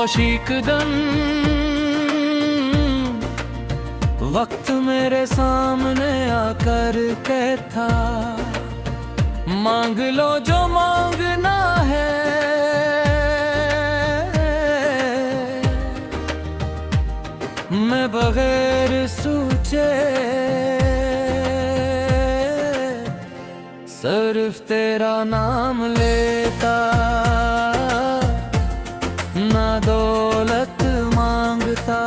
कौशिकदन वक्त मेरे सामने आकर कहता, मांग लो जो मांगना है। मैं बगैर सोचे सिर्फ तेरा नाम लेता, ना दौलत मांगता,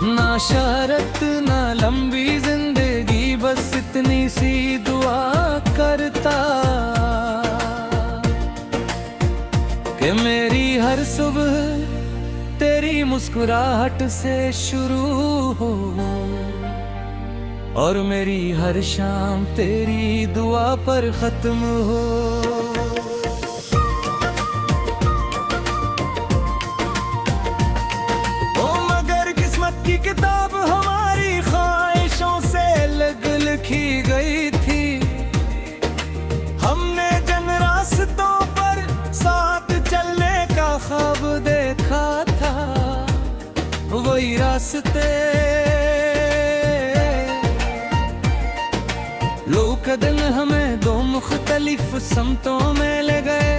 ना शरत ना लंबी जिंदगी, बस इतनी सी दुआ करता कि मेरी हर सुबह तेरी मुस्कुराहट से शुरू हो और मेरी हर शाम तेरी दुआ पर खत्म हो। ओ मगर किस्मत की किताब हमारी ख्वाहिशों से अलग लिखी गई थी। हमने जिन रास्तों पर साथ चलने का ख्वाब देखा था, वही रास्ते दिन हमें दो मुख्तलिफ समतों में ले गए।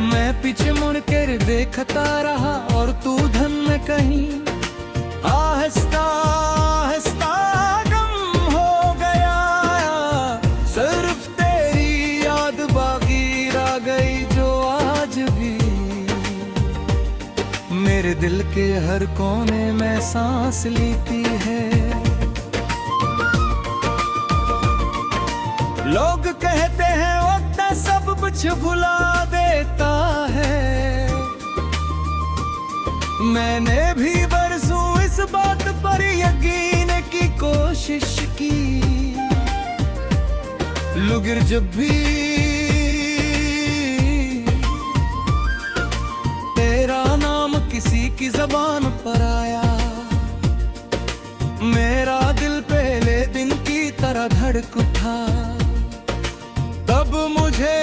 मैं पीछे मुड़ कर देखता रहा और तू धन में कहीं आहिस्ता आहिस्ता गम हो गया। सिर्फ तेरी याद बाकी रह गई जो आज भी मेरे दिल के हर कोने में सांस लेती है। लोग कहते हैं वक्त सब कुछ भुला देता है, मैंने भी बरसों इस बात पर यकीन की कोशिश की। मगर जब भी तेरा नाम किसी की ज़बान पर आया, मेरा दिल पहले दिन की तरह धड़क उठा। तब मुझे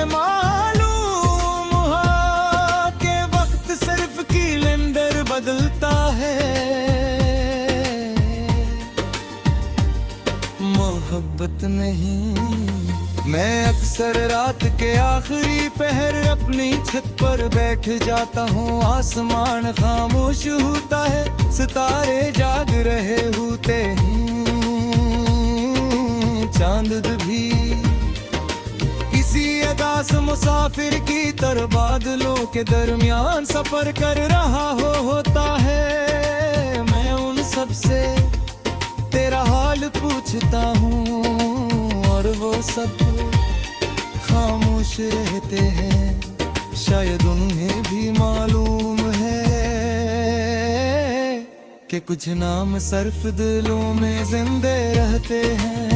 मालूम हुआ कि वक्त सिर्फ कैलेंडर बदलता है, मोहब्बत नहीं। मैं अक्सर रात के आखिरी पहर अपनी छत पर बैठ जाता हूँ। आसमान खामोश होता है, सितारे जाग रहे होते हैं, चांद भी किसी अदास मुसाफिर की तरह बादलों के दरमियान सफर कर रहा होता है। मैं उन सब से तेरा हाल पूछता हूँ और वो सब खामोश रहते हैं। शायद उन्हें भी मालूम है कि कुछ नाम सिर्फ दिलों में जिंदे रहते हैं।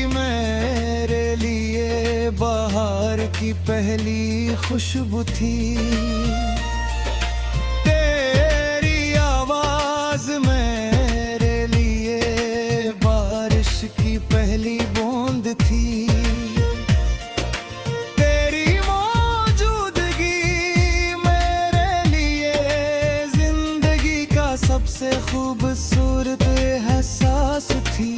मेरे लिए बाहर की पहली खुशबू थी, तेरी आवाज मेरे लिए बारिश की पहली बूंद थी। तेरी मौजूदगी मेरे लिए जिंदगी का सबसे खूबसूरत एहसास थी,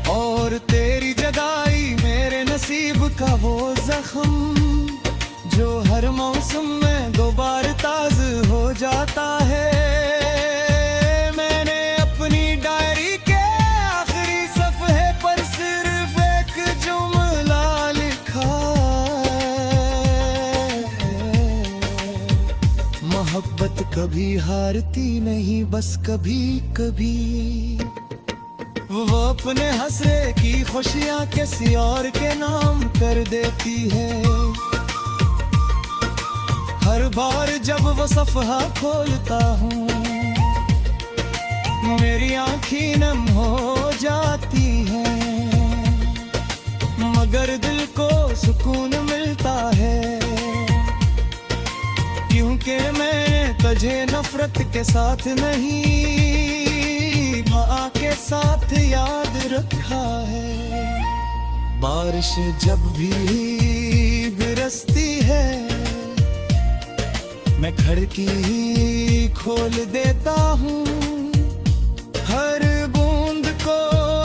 और तेरी जदाई मेरे नसीब का वो जख्म जो हर मौसम में दोबारा ताज़ हो जाता है। मैंने अपनी डायरी के आखिरी सफ़े पर सिर्फ एक जुमला लिखा, मोहब्बत कभी हारती नहीं, बस कभी कभी वो अपने हंसरे की खुशियाँ किसी और के नाम कर देती है। हर बार जब वो सफ़हा खोलता हूँ, मेरी आँखें नम हो जाती हैं, मगर दिल को सुकून मिलता है, क्योंकि मैं तुझे नफरत के साथ नहीं दुआ के साथ याद रखा है। बारिश जब भी बरसती है, मैं खिड़की खोल देता हूँ, हर बूंद को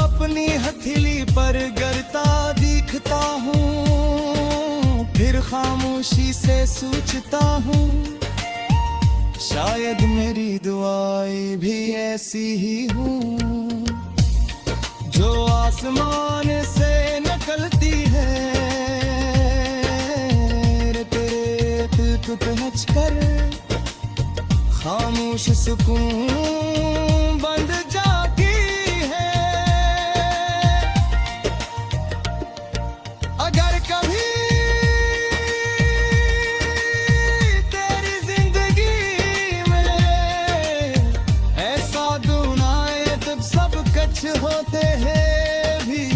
अपनी हथेली पर गिरता दिखता हूँ, फिर खामोशी से सोचता हूँ, शायद मेरी दुआएं भी ऐसी ही हूँ, जो आसमान से निकलती है, तेरे पहुँच कर खामोश सुकून बंद जाती है। अगर कभी तेरी जिंदगी में ऐसा दिन आए तब सब कुछ होते हैं भी,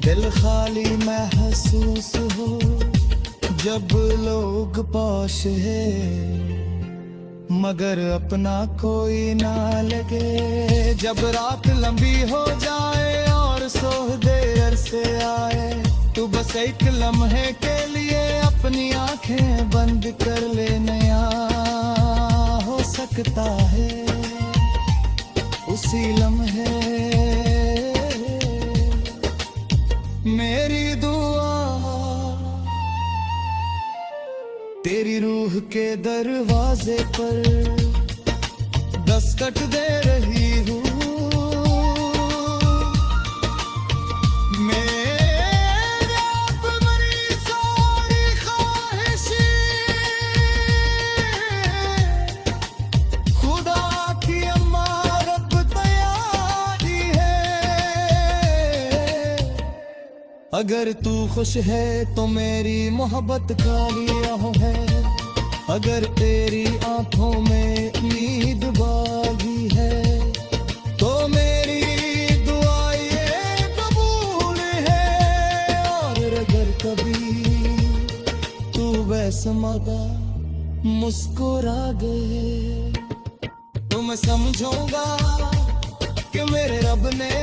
दिल खाली महसूस हो जब लोग पास है, मगर अपना कोई ना लगे। जब रात लंबी हो जाए और सोह देर से आए, तू बस एक लम्हे के लिए अपनी आंखें बंद कर ले, नया हो सकता है उसी लम्हे। मेरी दुआ तेरी रूह के दरवाजे पर दस्तक दे रही हूँ, मेरे अपनी सारी ख्वाहिशें खुदा की अमानत तैयारी है। अगर तू खुश है तो मेरी मोहब्बत का लिया है, अगर तेरी आंखों में उम्मीद बागी है, तो मेरी दुआएं कबूल है। और अगर कभी तू बेसमगा मुस्कुरा गए, तो मैं समझूंगा कि मेरे रब ने